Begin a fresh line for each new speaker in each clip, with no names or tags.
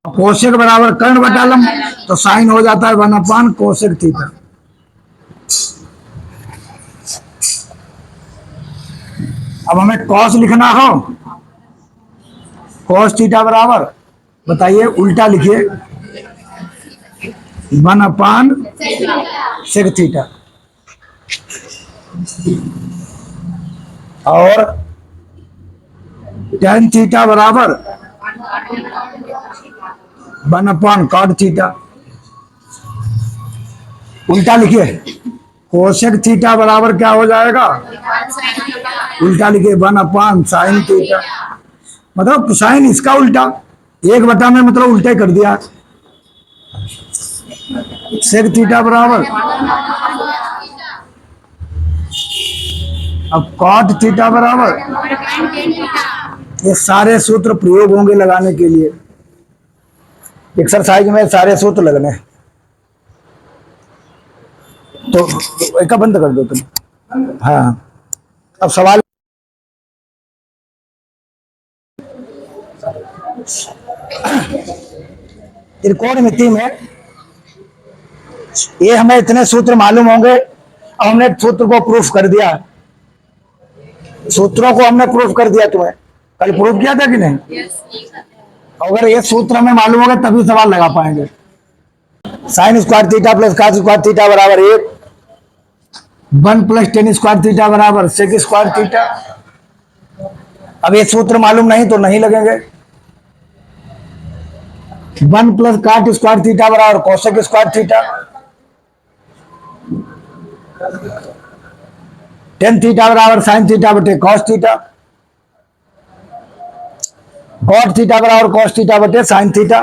Cosec बराबर कर्ण बटा लंब, तो साइन हो जाता है 1 कोसेक थीटा। अब हमें कॉस लिखना हो, कॉस थीटा बराबर, बताइए उल्टा लिखिए, 1/सेक थीटा। और टेन थीटा बराबर 1/कॉट थीटा। उल्टा लिखिए, कोसेक थीटा बराबर क्या हो जाएगा, उल्टा लिखिए 1/साइन थीटा। मतलब साइन इसका उल्टा, 1 बटा में मतलब उल्टा कर दिया। सेक थीटा बराबर, अब कॉट थीटा बराबर, ये सारे सूत्र प्रयोग होंगे लगाने के लिए, एक्सरसाइज में सारे सूत्र लगने। तो एक बंद कर दो तुम। हाँ, अब सवाल, त्रिकोणमिति में ये हमें इतने सूत्र मालूम होंगे। अब हमने सूत्र को प्रूफ कर दिया, सूत्रों को हमने प्रूफ कर दिया। तुम्हें कल प्रूफ किया था कि नहीं? अगर ये सूत्र हमें मालूम होगा तभी सवाल लगा पाएंगे। Sign square theta plus cos square theta बराबर 1 प्लस टेन स्क्वायर थीटा बराबर सेक स्क्वायर थीटा। अब ये सूत्र मालूम नहीं तो नहीं लगेंगे। 1 प्लस कॉट स्क्वायर थीटा बराबर cosec square theta. Tan theta बराबर साइन थीटा बटे कॉस थीटा। कॉट थीटा बराबर कॉस थीटा बटे साइन थीटा।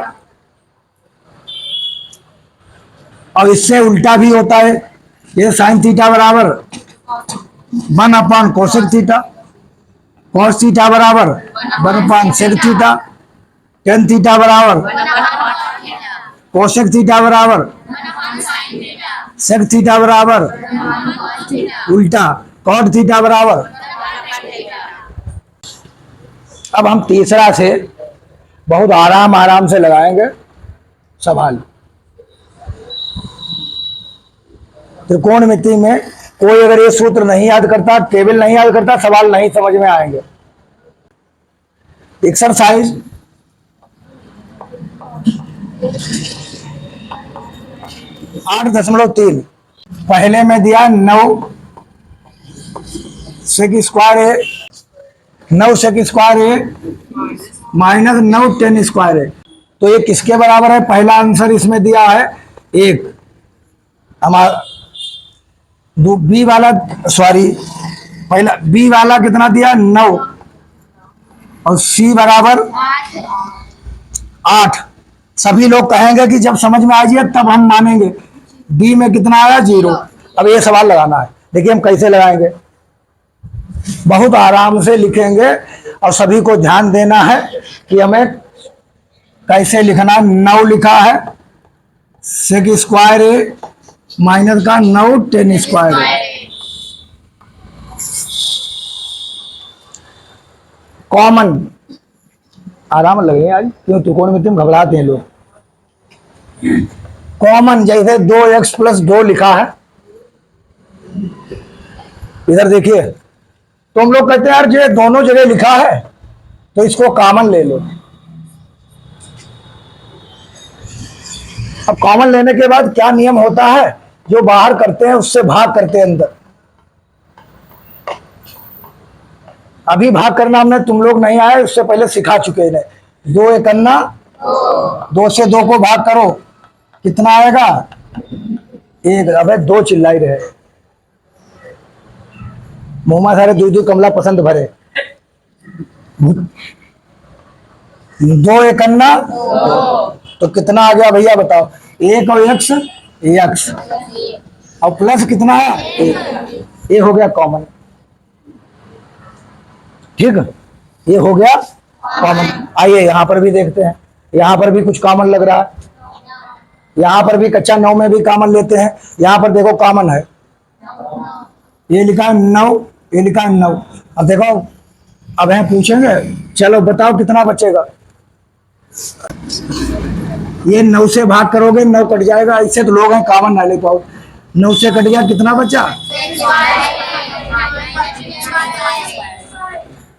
और इससे उल्टा भी होता है, ये साइन थीटा बराबर 1/कोसेक थीटा, कॉस थीटा बराबर 1/सेक थीटा, टेन थीटा बराबर कोसेक थीटा बराबर सेक थीटा बराबर उल्टा कॉट थीटा बराबर। अब हम तीसरा से बहुत आराम से लगाएंगे सवाल। त्रिकोणमिति में कोई अगर ये सूत्र नहीं याद करता, टेबल नहीं याद करता, सवाल नहीं समझ में आएंगे। एक्सरसाइज 8.3 पहले में दिया 9 सेक स्क्वायर है, 9 सेक स्क्वायर है माइनस 9 टेन स्क्वायर है। तो ये किसके बराबर है? पहला आंसर इसमें दिया है 1। हमारा बी वाला, सॉरी पहला बी वाला कितना दिया 9 और सी बराबर 8। सभी लोग कहेंगे कि जब समझ में आ जाए तब हम मानेंगे। डी में कितना आया 0। अब ये सवाल लगाना है, देखिए हम कैसे लगाएंगे। बहुत आराम से लिखेंगे और सभी को ध्यान देना है कि हमें कैसे लिखना है। 9 लिखा है सेक स्क्वायर है माइनस का 9 टेन स्क्वायर है। कॉमन आराम लगे आज, क्यों त्रिकोणमिति में घबराते हैं लोग। कॉमन जैसे 2x प्लस 2 लिखा है, इधर देखिए, तो हम लोग कहते हैं यार ये दोनों जगह लिखा है तो इसको कॉमन ले लो। अब कॉमन लेने के बाद क्या नियम होता है, जो बाहर करते हैं उससे भाग करते हैं अंदर। अभी भाग करना हमने तुम लोग नहीं आए, उससे पहले सिखा चुके हैं। 2 एकन्ना 2 से 2 को भाग करो, कितना आएगा 1। अबे 2 चिल्लाई रहे, मोमा सारे 2 कमला पसंद भरे। 2 एकन्ना तो कितना आ गया भैया बताओ? 1 और x और प्लस कितना है 1। ये हो गया कॉमन, ठीक है, ये हो गया कॉमन। आइए यहां पर भी देखते हैं, यहां पर भी कुछ कॉमन लग रहा है। यहां पर भी कच्चा 9 में भी कॉमन लेते हैं। यहां पर देखो कॉमन है, ये लिखा है 9, ये लिखा है 9। अब देखो, अब हम पूछेंगे चलो बताओ कितना बचेगा। ये 9 से भाग करोगे 9 कट जाएगा, इससे तो लोग हैं कॉमन ना ले पाओ। 9 से कट गया कितना बचा?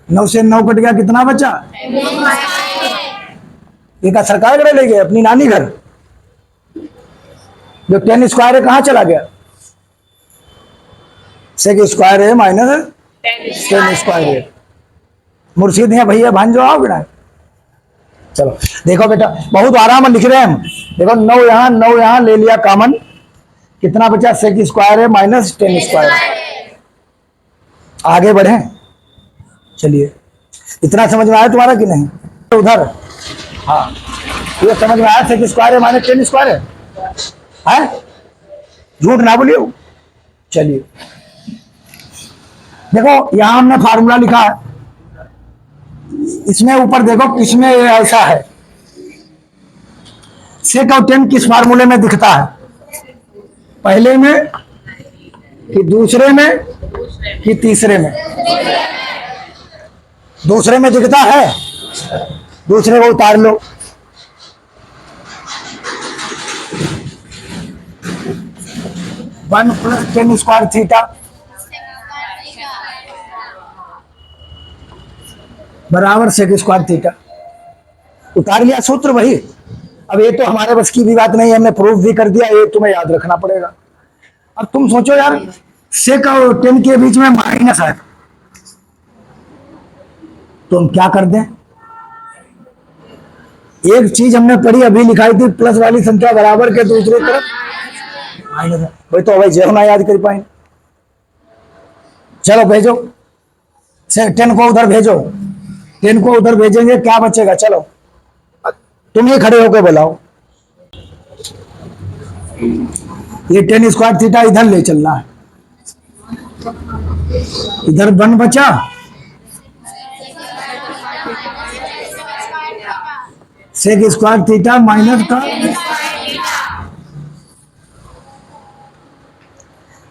9 से 9 कट गया कितना बचा? ये का सरकार घर ले गए अपनी नानी घर? जो 10 स्क्वायर है कहाँ चला गया? सेक स्क्वायर है माइनस 10 स्क्वायर है। मुर्शिद है भैया भांजो आओ बेटा। चलो देखो बेटा बहुत आराम लिख रहे हैं हम। देखो 9 यहाँ 9 यहाँ ले लिया कॉमन, कितना बचा? सेक स्क्वायर है माइनस 10 स्क्वायर। आगे बढ़े, चलिए इतना समझ में आया तुम्हारा कि नहीं? उधर हाँ ये समझ में आया सेक स्क्वायर है माइनस 10 स्क्वायर है? झूठ ना बोलियो। चलिए देखो यहां हमने फार्मूला लिखा है, इसमें ऊपर देखो इसमें ऐसा है सेक और 10 किस फार्मूले में दिखता है? पहले में कि दूसरे में कि तीसरे में? दूसरे में दिखता है, दूसरे को उतार लो। वन प्लस 10 स्क्वायर थीटा बराबर सेक स्क्वायर थीटा। उतार लिया सूत्र वही। अब ये तो हमारे बस की भी बात नहीं है, हमने प्रूफ भी कर दिया, ये तुम्हें याद रखना पड़ेगा। अब तुम सोचो यार सेक और 10 के बीच में माइनस है तो हम क्या कर दें? एक चीज हमने पढ़ी अभी लिखाई थी, प्लस वाली संख्या बराबर के दूसरी तरफ माइनस है, वही तो भाई जो ना याद कर पाए। चलो भेजो 10 को उधर भेजो, 10 को उधर भेजेंगे क्या बचेगा? चलो तुम ही खड़े होकर बुलाओ। ये 10 स्क्वायर थीटा इधर ले चलना है, इधर 1 बचा, सेक स्क्वायर थीटा माइनस का।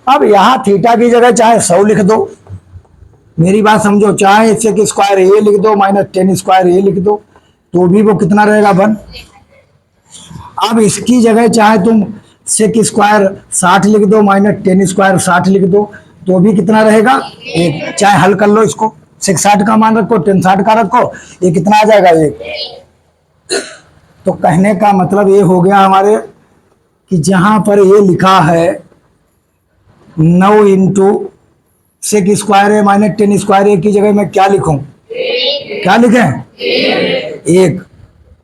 अब यहां थीटा की जगह चाहे 100 लिख दो, मेरी बात समझो, चाहे सेक स्क्वायर ए लिख दो माइनस 10 स्क्वायर ए लिख दो, तो भी वो कितना रहेगा? 1। अब इसकी जगह चाहे तुम सेक स्क्वायर 60 लिख दो माइनस 10 स्क्वायर 60 लिख दो, तो भी कितना रहेगा? 1। चाहे हल कर लो इसको, सेक 60 का मान रखो 10 60 का रखो, ये कितना आ जाएगा? 1। तो कहने का मतलब ये हो गया हमारे कि जहां पर ये लिखा है 9 इंटू सेक स्क्वायर है माइनस 10 स्क्वायर है की जगह मैं क्या लिखूं? क्या लिखें? 1।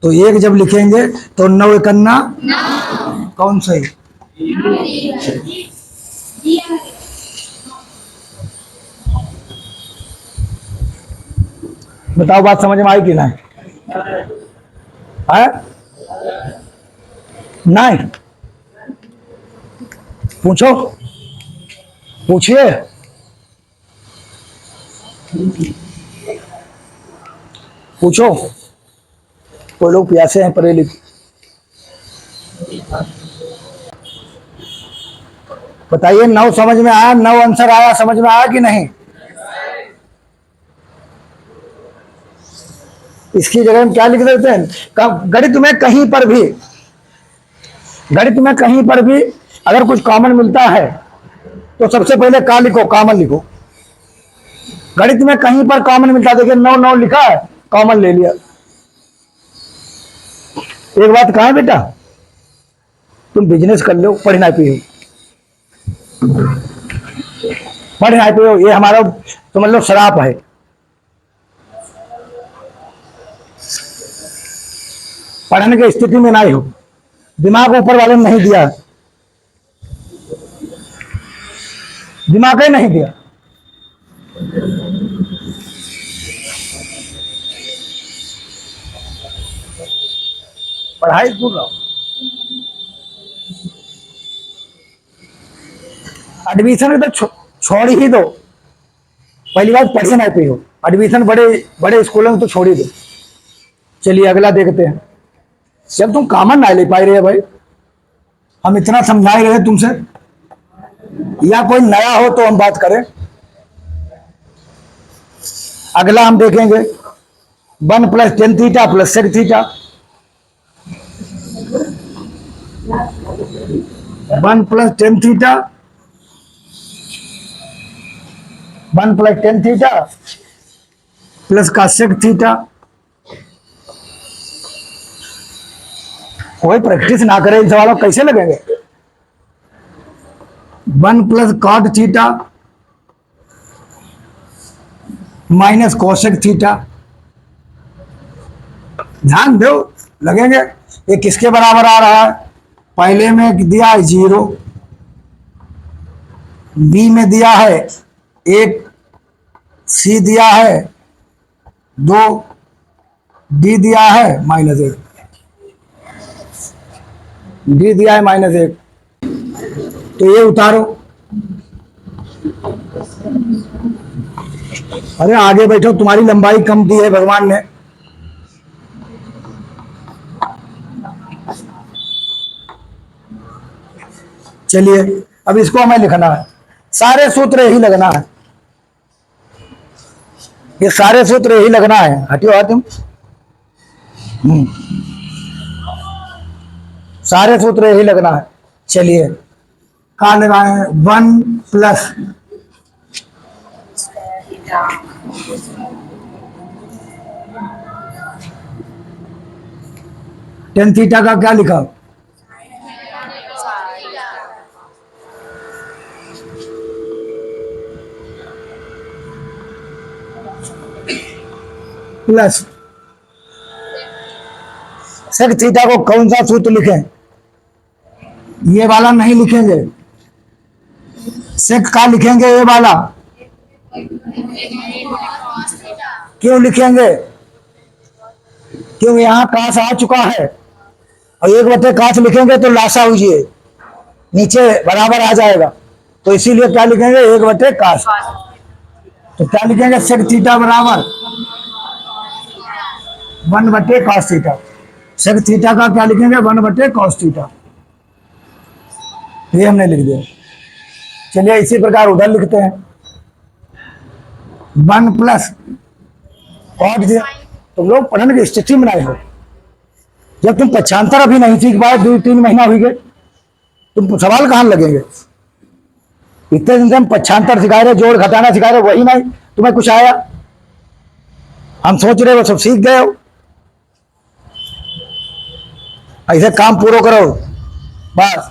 तो 1 जब लिखेंगे तो 9 एकन्ना कौन सही? बताओ बात समझ में आई कि नहीं? है? नहीं पूछो, पूछिए। पूछो, कोई लोग प्यासे हैं पढ़े लिखे। बताइए 9 समझ में आया? 9 आंसर आया, समझ में आया कि नहीं? इसकी जगह हम क्या लिख देते हैं? गणित में कहीं पर भी, गणित में कहीं पर भी अगर कुछ कॉमन मिलता है तो सबसे पहले क्या लिखो? कॉमन लिखो। गणित में कहीं पर कॉमन मिलता है, देखिए 9 9 लिखा है, कॉमन ले लिया। एक बात कहा बेटा, तुम बिजनेस कर लो, पढ़ना पियो, पढ़ना पियो, ये हमारा समझ लो शराप है। पढ़ने की स्थिति में नहीं हो, दिमाग ऊपर वाले ने नहीं दिया, दिमाग ही नहीं दिया। पढ़ाई दूर रहो। एडमिशन तो छोड़ ही दो, पहली बात पढ़े ना पे हो, एडमिशन बड़े बड़े स्कूलों में तो छोड़ ही दो। चलिए अगला देखते हैं। जब तुम कॉमन ना ले पाए रहे भाई, हम इतना समझाए रहे तुमसे, या कोई नया हो तो हम बात करें। अगला हम देखेंगे 1 + tan theta + sec theta. One plus tan theta, 1 + tan θ plus का सेक थीटा। कोई प्रैक्टिस ना करे इन सवालों कैसे लगेंगे। 1 + cot θ माइनस कोसेक थीटा। ध्यान दो, लगेंगे। ये किसके बराबर आ रहा है? पहले में दिया है 0, बी में दिया है 1, सी दिया है 2, डी दिया है -1, डी दिया है -1। तो ये उतारो। अरे आगे बैठो, तुम्हारी लंबाई कम दी है भगवान ने। चलिए अब इसको हमें लिखना है, सारे सूत्र यही लगना है, ये सारे सूत्र यही लगना है। हटियो तुम। सारे सूत्र यही लगना है। चलिए कहाँ लगाए? 1 + tan θ का क्या लिखा? प्लस सेक थीटा को कौन सा सूत्र लिखें? ये वाला नहीं लिखेंगे, सेक का लिखेंगे ये वाला। क्यों लिखेंगे? क्यों? यहां काश आ चुका है और 1/काश लिखेंगे तो लाशा हुई नीचे बराबर आ जाएगा, तो इसीलिए क्या लिखेंगे? 1/काश। तो क्या लिखेंगे? सेक थीटा बराबर 1/cos θ। सेक थीटा का क्या लिखेंगे? 1/cos θ। ये हमने लिख दिया। चलिए इसी प्रकार उधर लिखते हैं 1 + cot θ। तुम लोग पढ़ने की स्थिति में नहीं हो। जब तुम पक्षांतर अभी नहीं सीख पाए, 2-3 महीना हुई गए, तुम सवाल कहां लगेंगे? इतने दिन से हम पक्षांतर सिखाए रहे, जोड़ घटाना सिखाए रहे, वही नहीं तुम्हें कुछ आया। हम सोच रहे वो सब सीख गए हो। ऐसे काम पूरा करो बस।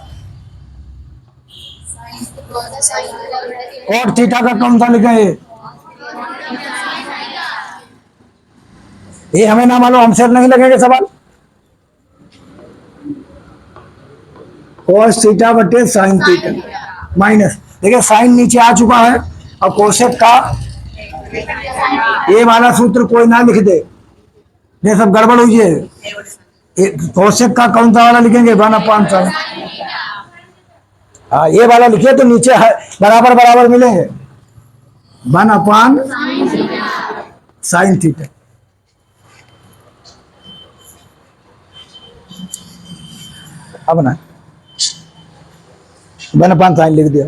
cot θ का कौन सा लिखे? ये हमें ना मालूम, हमसे नहीं लगेंगे सवाल। cos θ/sin θ माइनस, देखिए साइन नीचे आ चुका है और कोसेक का ये वाला सूत्र कोई ना लिख दे, ये सब गड़बड़ हुई है। कोसेक का कौन सा वाला लिखेंगे? 1/sin। हाँ ये वाला लिखिए तो नीचे है बराबर बराबर मिलेंगे। 1/sin θ। अब ना 1/sin लिख दिया।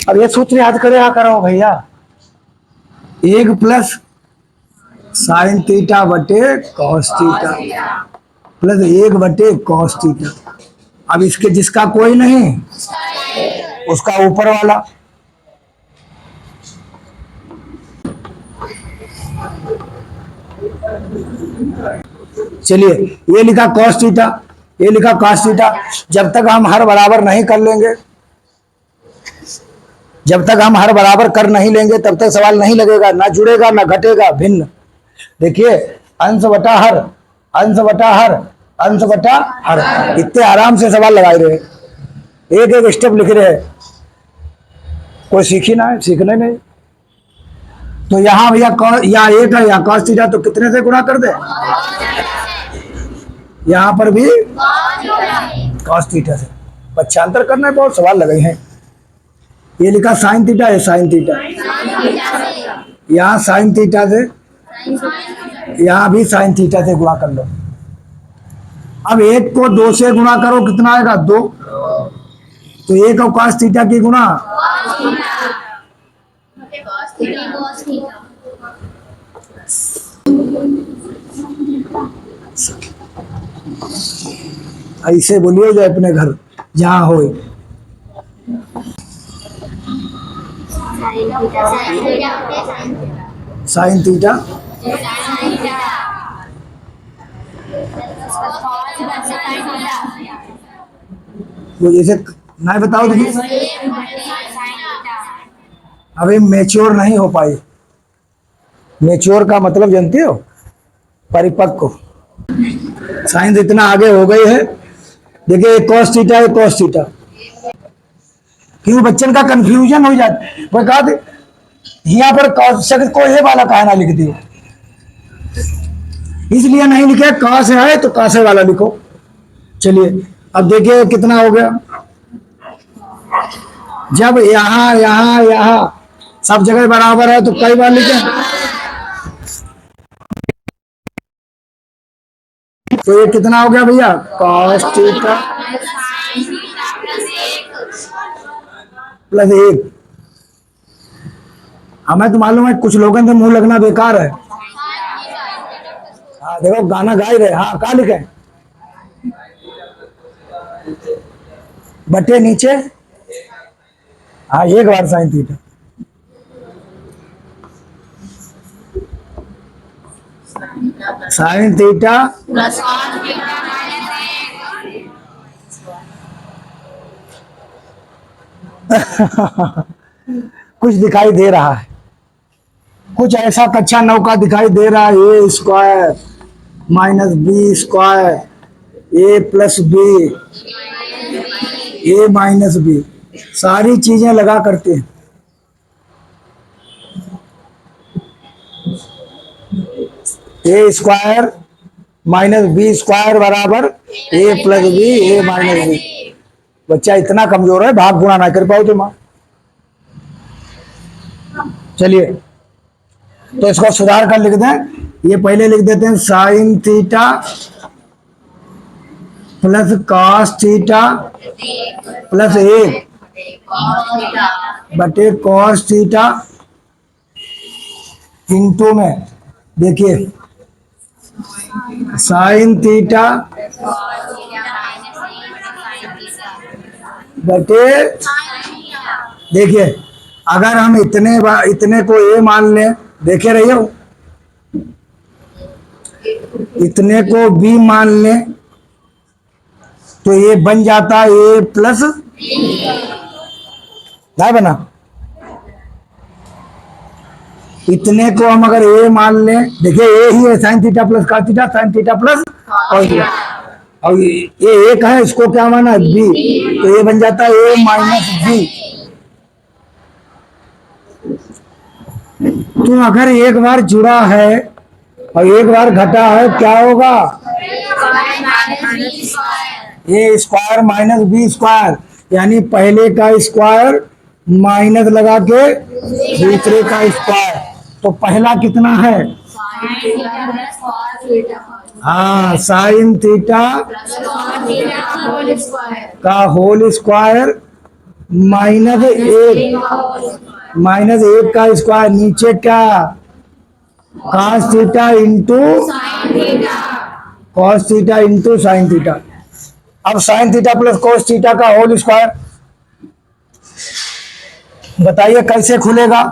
अब ये सूत्र याद करे आ करो भैया, 1 + sin θ/cos θ प्लस 1/cos θ। अब इसके जिसका कोई नहीं उसका ऊपर वाला। चलिए ये लिखा cos θ, ये लिखा cos θ। जब तक हम हर बराबर नहीं कर लेंगे, जब तक हम हर बराबर कर नहीं लेंगे तब तक सवाल नहीं लगेगा, ना जुड़ेगा ना घटेगा, भिन्न। देखिए अंश बटा हर, अंश बटा हर, अंश बटा हर, इतने आराम से सवाल लगाए रहे, एक एक स्टेप लिख रहे हैं। कोई सीखी ना है, सीखने नहीं। तो यहां भैया या 1 है या cos θ, तो कितने से गुणा कर दे? यहां पर भी cos θ से। पक्षांतर करना है, बहुत सवाल लगे हैं। ये लिखा sin θ है, sin θ। यहाँ sin θ से, यहाँ भी sin θ से गुणा कर लो। अब 1 को 2 से गुणा करो, कितना आएगा? 2। तो 1 और cos θ की गुणा, ऐसे बोलिए जो अपने घर जहाँ हो। साइन थीटा वो जैसे ना बताओ तो अभी मैच्योर नहीं हो पाई। मैच्योर का मतलब जानते हो? परिपक्व। साइंस इतना आगे हो गई है। देखिए cos थीटा है cos थीटा, क्यों बच्चन का कंफ्यूजन हो जाता है। वो कहा थे यहाँ पर cos को ये वाला कहना लिख दियो, इसलिए नहीं लिखे। कहाँ से है तो कहाँ से वाला लिखो। चलिए अब देखिए कितना हो गया। जब यहाँ यहाँ यहाँ सब जगह बराबर है तो कई बार लिखे, तो ये कितना हो गया भैया? cos theta plus 1। हमें तो मालूम है कुछ लोगों के मुंह लगना बेकार है। हाँ देखो गाना गा ही रहे। हाँ कहा लिखे? बटे नीचे। हाँ एक बार साइन थीटा। साइन थीटा कुछ दिखाई दे रहा है, कुछ ऐसा कच्चा नौका दिखाई दे रहा है। ए स्क्वायर माइनस बी स्क्वायर ए प्लस बी ए माइनस बी, सारी चीजें लगा करते हैं। ए स्क्वायर माइनस बी स्क्वायर बराबर ए प्लस बी ए माइनस बी। बच्चा इतना कमजोर है भाग गुणा ना कर पाओ तुम। चलिए तो इसको सुधार कर लिख दें। ये पहले लिख देते हैं sign theta plus cos theta plus 1 बटे कॉस थीटा इंटू में देखिए साइन थीटा बटे, देखिए अगर हम इतने को ए मान लें, देखे रहिए हो, इतने को बी मान लें तो ये बन जाता है ए प्लस क्या बना। इतने को हम अगर ए मान लें, देखिए ए ही है sign theta plus cos theta, sign theta plus और ये एक है, इसको क्या माना बी, तो ये बन जाता है ए माइनस बी। तो अगर एक बार जुड़ा है और एक बार घटा है क्या होगा? ए स्क्वायर माइनस बी स्क्वायर, यानी पहले का स्क्वायर माइनस लगा के दूसरे का स्क्वायर। तो पहला कितना है? हाँ साइन थीटा का होल स्क्वायर माइनस 1 का स्क्वायर, नीचे क्या cos theta into sine theta. अब sine theta plus cos theta का होल स्क्वायर बताइए कैसे खुलेगा?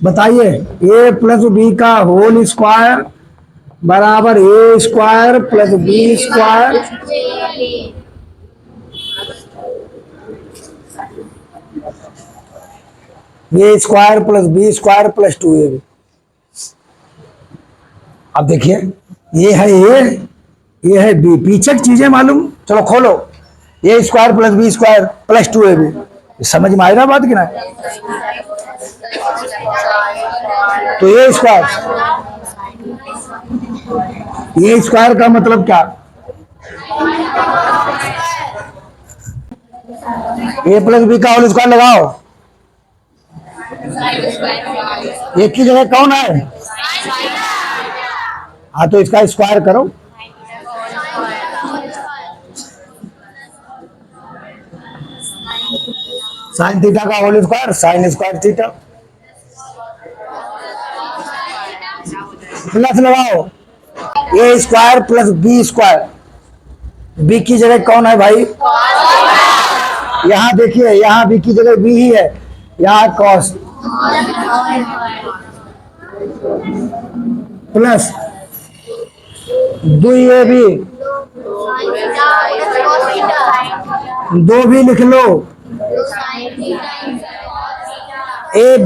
बताइए ए प्लस बी का होल स्क्वायर बराबर a square plus b square a square plus b square plus 2ab। अब देखिए ये है ए, ये है बी, पीछे की चीजें मालूम। चलो खोलो, a square plus b square plus 2ab, समझ में आएगा बात कि ना? तो ए स्क्वायर का मतलब क्या? ए प्लस बी का होल स्क्वायर लगाओ, एक की जगह कौन है? हाँ तो इसका स्क्वायर करो। साइन थीटा का whole square sine square theta plus लगाओ a square plus b square. B की जगह कौन है भाई? यहाँ देखिए, यहाँ बी की जगह बी ही है, यहाँ कॉस प्लस 2ab, 2 भी लिख लो। ए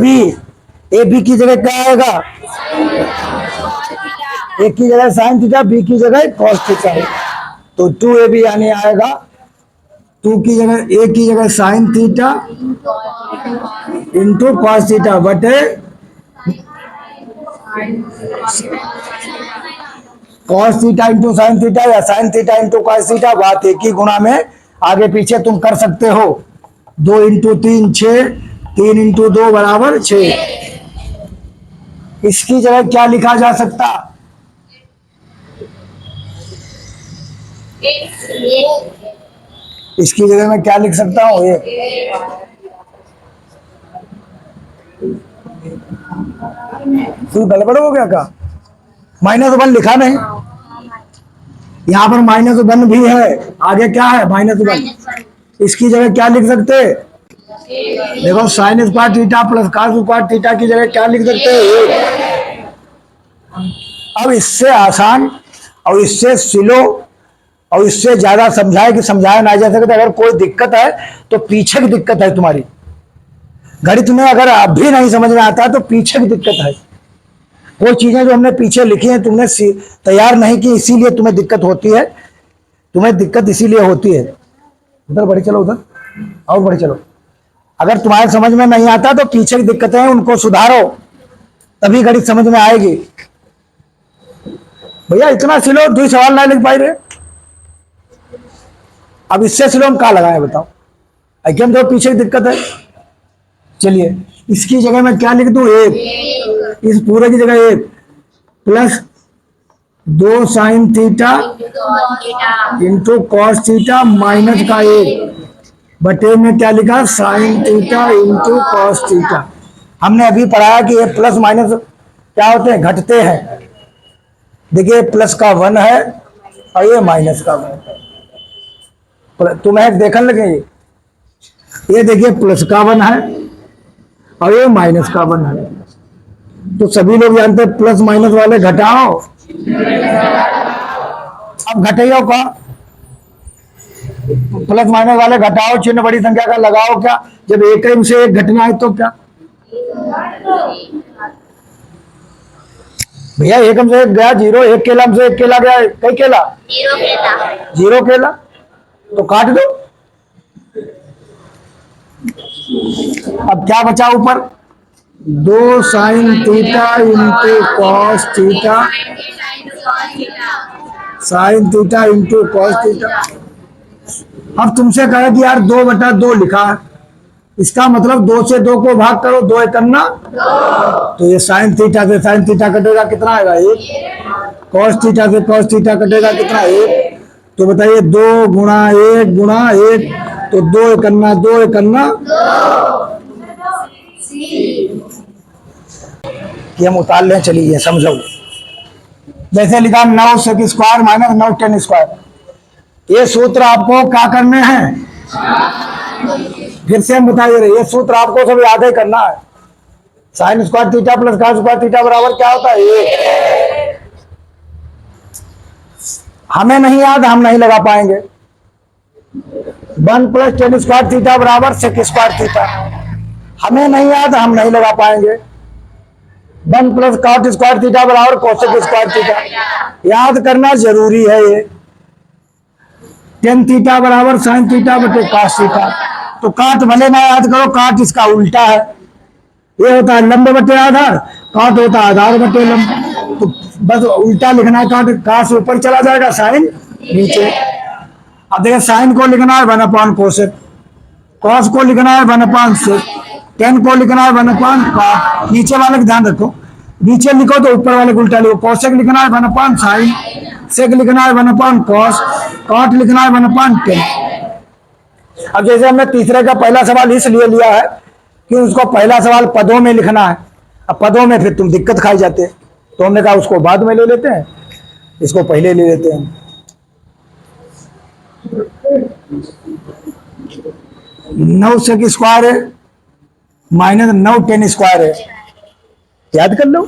बी की जगह क्या आएगा? ए की जगह साइन थीटा, बी की जगह कॉस थीटा, तो 2ab यानी आएगा 2 की जगह ए की जगह sine theta into cos theta बटे cos theta into sine theta या sine theta into cos theta, बात एक ही गुणा में आगे पीछे तुम कर सकते हो। 2 इंटू 3 6, 3 इंटू 2 बराबर 6। इसकी जगह क्या लिखा जा सकता? इसकी जगह मैं क्या लिख सकता हूँ? कोई गड़बड़ हो गया का? -1 लिखा नहीं, यहाँ पर -1 भी है, आगे क्या है? -1। इसकी जगह क्या लिख सकते? देखो sign square theta plus cos square theta की जगह क्या लिख सकते हैं? अब इससे आसान और इससे स्लो और इससे ज्यादा समझाए कि समझाया ना जा सके। अगर कोई दिक्कत है तो पीछे की दिक्कत है तुम्हारी। गणित में अगर अब भी नहीं समझ में आता तो पीछे की दिक्कत है। कोई चीजें जो हमने पीछे लिखी हैं तुमने तैयार नहीं की, इसीलिए तुम्हें दिक्कत होती है। तुम्हें दिक्कत इसीलिए होती है। उधर बढ़े चलो, उधर और बढ़े चलो। अगर तुम्हारे समझ में नहीं आता तो पीछे की दिक्कतें हैं, उनको सुधारो, तभी गणित समझ में आएगी। भैया इतना स्लो 2 सवाल ना लिख पाई रहे, अब इससे स्लो हम कहाँ लगाए बताओ? एकदम तो पीछे की दिक्कत है। चलिए इसकी जगह मैं क्या लिख दूं? 1। इस पूरे की जगह 1 plus 2 sign theta into cos theta minus का 1 बटे में क्या लिखा? Sign theta into cos theta. हमने अभी पढ़ाया कि ये प्लस माइनस क्या होते हैं? घटते हैं। देखिए प्लस का 1 है और ये माइनस का 1 है। तुम्हें देखने लगे, ये देखिए प्लस का 1 है और ये माइनस का 1 है। तो सभी लोग जानते हैं प्लस माइनस वाले घटाओ। अब घटाओ का प्लस माइनस वाले घटाओ, चिन्ह बड़ी संख्या का लगाओ। क्या जब एक से एक घटना है तो क्या भैया? एकम से एक गया 0, एक केला से एक केला गया, कई केला? 0 केला। तो काट दो। अब क्या बचा ऊपर? 2 sign theta into cos theta, sign theta into cos theta. अब तुमसे कहे कि यार 2/2 लिखा है, इसका मतलब 2 से 2 को भाग करो, 2 एकन्ना 2। तो ये साइन थीटा से साइन थीटा कटेगा, कितना आएगा? 1। कॉस थीटा से कॉस थीटा कटेगा, कितना? 1। तो बताइए 2 गुणा 1 गुणा 1, तो 2 एकन्ना 2 एकन्ना 2। कि हम उतार लें, चलिए समझो। जैसे लिखा 9 sec square minus 9 tan square. ये सूत्र आपको क्या करने हैं? फिर से हम बताइए, ये सूत्र आपको सब याद ही करना है। Sign square theta plus cos square theta बराबर क्या होता है? ये हमें नहीं याद, हम नहीं लगा पाएंगे। 1 प्लस टेन स्क्वायर थीटा बराबर सेक स्क्वायर थीटा, हमें नहीं याद, हम नहीं लगा पाएंगे। 1 प्लस कॉट स्क्वायर थीटा बराबर कोसेक स्क्वायर थीटा, याद करना जरूरी है। ये टेन थीटा बराबर साइन थीटा बटे कॉस थीटा। तो काट भले ना याद करो, काट इसका उल्टा है। ये होता है लंब बटे आधार, काट होता है आधार बटे लंब। तो बस उल्टा लिखना है। काट कॉस ऊपर चला जाएगा, साइन नीचे। अब देखिए साइन को लिखना है 1/, कॉस को लिखना है 1/, टेन को लिखना है 1/। नीचे वाले का ध्यान रखो, नीचे लिखो तो ऊपर वाले को उल्टा लिखो। कोसेक लिखना है 1/, साइन सेक लिखना है 1/, कॉस कॉट लिखना है 1/10। अब जैसे हमने तीसरे का पहला सवाल इसलिए लिया है कि उसको पहला सवाल पदों में लिखना है। अब पदों में फिर तुम दिक्कत खाई जाते, तो हमने कहा उसको बाद में ले लेते हैं। इसको पहले ले लेते हैं। 9 सेक स्क्वायर है माइनस 9 टेन स्क्वायर है, याद कर लो,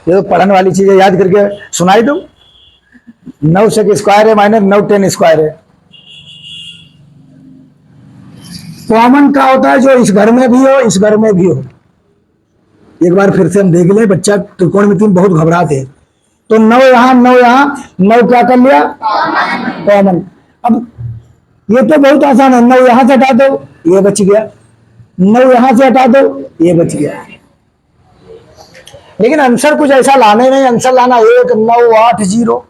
ये तो पढ़ने वाली चीज है, याद करके सुनाई दो। 9 सेक स्क्वायर है माइनस 9 टेन स्क्वायर है। कॉमन क्या होता है, जो इस घर में भी हो इस घर में भी हो। एक बार फिर से हम देख ले, बच्चा त्रिकोणमिति में बहुत घबराते हैं। तो 9 यहां 9 यहां, 9 क्या कर लिया कॉमन। अब ये तो बहुत आसान है, 9 यहां से हटा दो ये बच गया, 9 यहां से हटा दो ये बच गया। लेकिन आंसर कुछ ऐसा लाने नहीं, आंसर लाना 1 9 8 0।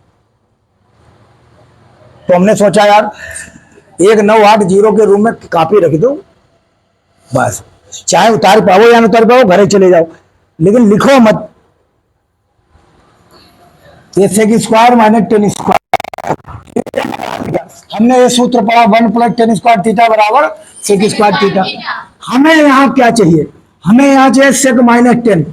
तो हमने सोचा यार 1 9 8 0 के रूम में कॉपी रख दो, बस चाहे उतार पाओ या न उतार पाओ घरे चले जाओ, लेकिन लिखो मत। ये sec square minus tan square, हमने ये सूत्र पढ़ा 1 प्लस टेन स्क्वायर थीटा बराबर सेक स्क्वायर थीटा। हमें यहां क्या चाहिए, हमें यहां चाहिए सेक माइनस टेन।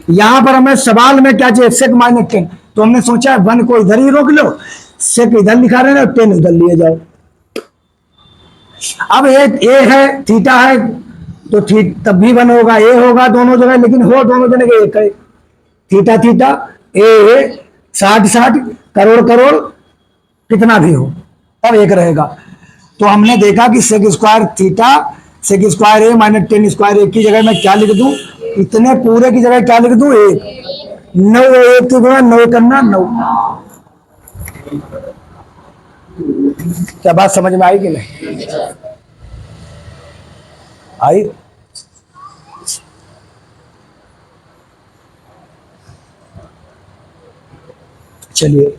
यहां पर हमें सवाल में क्या चाहिए, सेक माइनस टेन। तो हमने सोचा 1 को इधर ही रोक लो, सेक इधर लिखा रहे ना, 10 इधर लिए जाओ। अब ए है थीटा है तो तब भी 1 होगा, ए होगा दोनों जगह, लेकिन हो दोनों जगह के एक है। थीटा थीटा ए 60 60 करोड़ करोड़ कितना भी हो तब एक रहेगा। तो हमने देखा कि sec square theta sec square a minus tan square a की जगह मैं क्या लिख दूं, इतने पूरे की जगह क्या लिख दूं 1। 9 1 की गुणा 9 करना 9। क्या बात समझ में आई कि नहीं आई? चलिए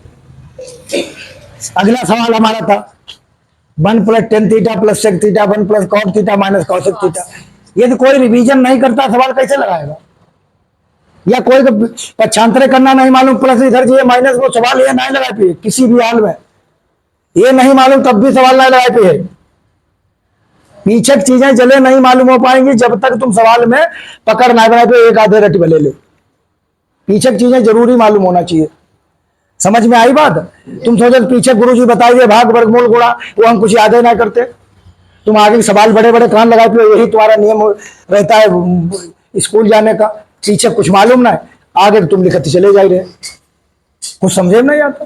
अगला सवाल हमारा था 1 plus tan theta plus sec theta 1 plus cot theta minus cosec theta. यदि कोई रिवीजन नहीं करता सवाल कैसे लगाएगा, या कोई पक्षांतरे करना नहीं मालूम, प्लस इधर चाहिए माइनस, वो सवाल ये नहीं लगा पाए किसी भी हाल में। ये नहीं मालूम तब भी सवाल नहीं लगा पाए। पीछे चीजें जले नहीं मालूम हो पाएंगी जब तक तुम सवाल में पकड़ ना बनाए, तो एक आधे रट ले लो। पीछे चीजें जरूरी मालूम होना चाहिए। समझ में आई बात? तुम सोचो पीछे गुरुजी बताइए भाग वर्गमूल गुणा, वो हम कुछ याद ही ना करते। तुम आगे सवाल बड़े बड़े कान लगाए पे, यही तुम्हारा नियम रहता है स्कूल जाने का। पीछे कुछ मालूम ना है, आगे तुम लिखते चले जा रहे, कुछ समझे नहीं आता।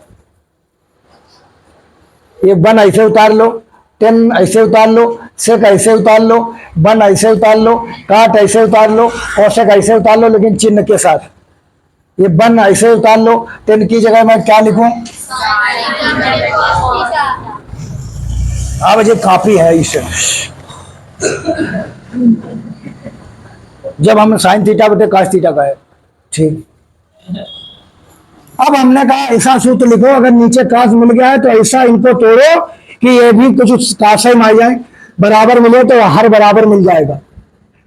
ये 1 ऐसे उतार लो, 10 ऐसे उतार लो, सेक ऐसे उतार लो, 1 ऐसे उतार लो, काट ऐसे उतार लो, कोसेक ऐसे उतार लो, लेकिन चिन्ह के साथ। ये 1 ऐसे उतार लो, 10 की जगह मैं क्या लिखूं? अब ये काफी है इसे। जब हम साइन थीटा बटे कॉस थीटा का है, ठीक। अब हमने कहा ऐसा सूत्र लिखो, अगर नीचे कास मिल गया है तो ऐसा इनको तोड़ो कि ये भी कुछ कासे में आ जाए, बराबर मिले तो हर बराबर मिल जाएगा।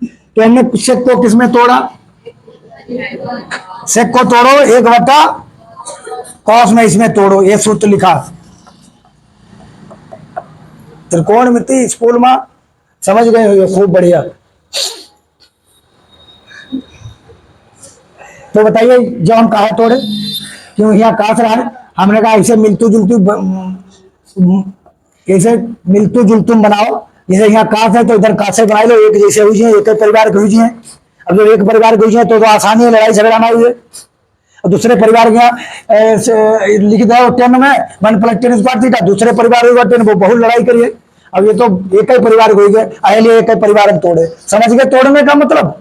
तो हमने सेक को किसमें तोड़ा, सेक को तोड़ो 1 बटा कॉस में, इसमें तोड़ो, ये सूत्र लिखा। त्रिकोणमिति स्कूल में समझ गए हो, खूब बढ़िया। तो बताइए जब हम कहा तोड़े, क्यों यहाँ कास रहा है, हमने कहा ऐसे मिलतू जुलतुम बनाओ। जैसे यहाँ कास है तो इधर कासे बना लो, एक जैसे हुई है, एक परिवार के हुई है। अब जो एक परिवार के हुई है तो आसानी है, लड़ाई झगड़ा ना हुई है। और दूसरे परिवार के लिख दो 10 में 1 प्लस टेन स्क्वायर थीटा, दूसरे परिवार होगा 10, वो बहुत लड़ाई करिए। अब ये तो एक ही परिवार हो गए, अहले एक ही परिवार हम तोड़े, समझ गए तोड़ने का मतलब।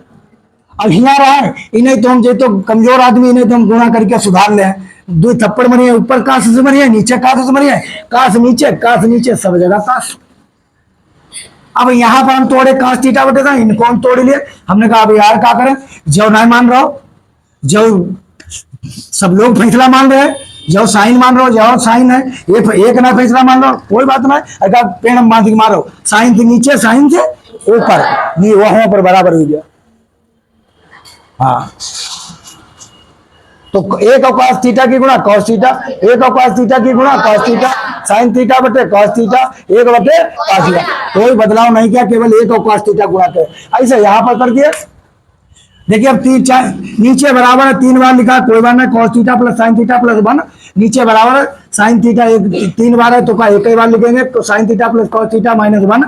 अब यहाँ रहा है इन्हें तो हम जो तो कमजोर आदमी, इन्हें तो हम गुणा करके सुधार ले। 2 थप्पड़ मरिए, ऊपर काश से मरिए, नीचे काश से मरिए, काश नीचे सब जगह काश। अब यहाँ पर हम तोड़े काश थीटा बटे था, इनको हम तोड़ लिए। हमने कहा अब यार क्या करें, जो नहीं मान रहा हो, जो सब लोग फैसला मान रहे हैं, जो साइन मान रहे हो, जो साइन है ये एक ना फैसला मान रहा हो, कोई बात नहीं। अगर पेड़ हम बांध के मारो, साइन से नीचे साइन से ऊपर, नहीं वहां पर बराबर हो गया। हाँ, तो 1 और cos थीटा की गुणा cos थीटा, 1 और cos थीटा की गुणा cos थीटा, sin थीटा बटे cos थीटा, 1 बटे cos थीटा। कोई बदलाव नहीं किया, केवल 1 और cos थीटा गुणा किया। ऐसे यहां पर कर दिए, देखिए अब तीन चार नीचे बराबर है, 3 बार लिखा, कोई बार नहीं, cos theta plus sign theta plus 1, नीचे बराबर है साइन थीटा, एक 3 बार है तो का एक ही बार लिखेंगे, तो sign theta plus cos theta minus 1।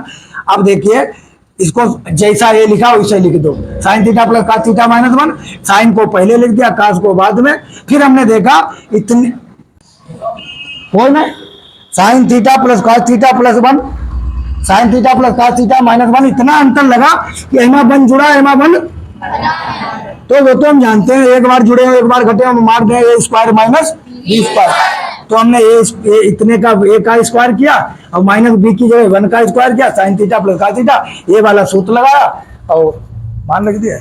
अब देखिए इसको जैसा ये लिखा वैसे लिख दो, sine theta plus cos theta minus 1, sine को पहले लिख दिया, कॉस को बाद में। फिर हमने देखा इतने कोई नहीं, sign theta plus cos theta plus 1, sign theta plus cos theta minus 1, इतना अंतर लगा कि एमा 1 जुड़ा एमा 1, तो वो तो हम जानते हैं, एक बार जुड़े एक बार घटे, हम मार दें ए स्क्वायर माइनस बी स्क्वायर, तो हमने ए इतने का ए का स्क्वायर किया और माइनस बी की जगह 1 का स्क्वायर किया, sign theta plus cos theta, ये वाला सूत्र लगाया और मान रख दिया।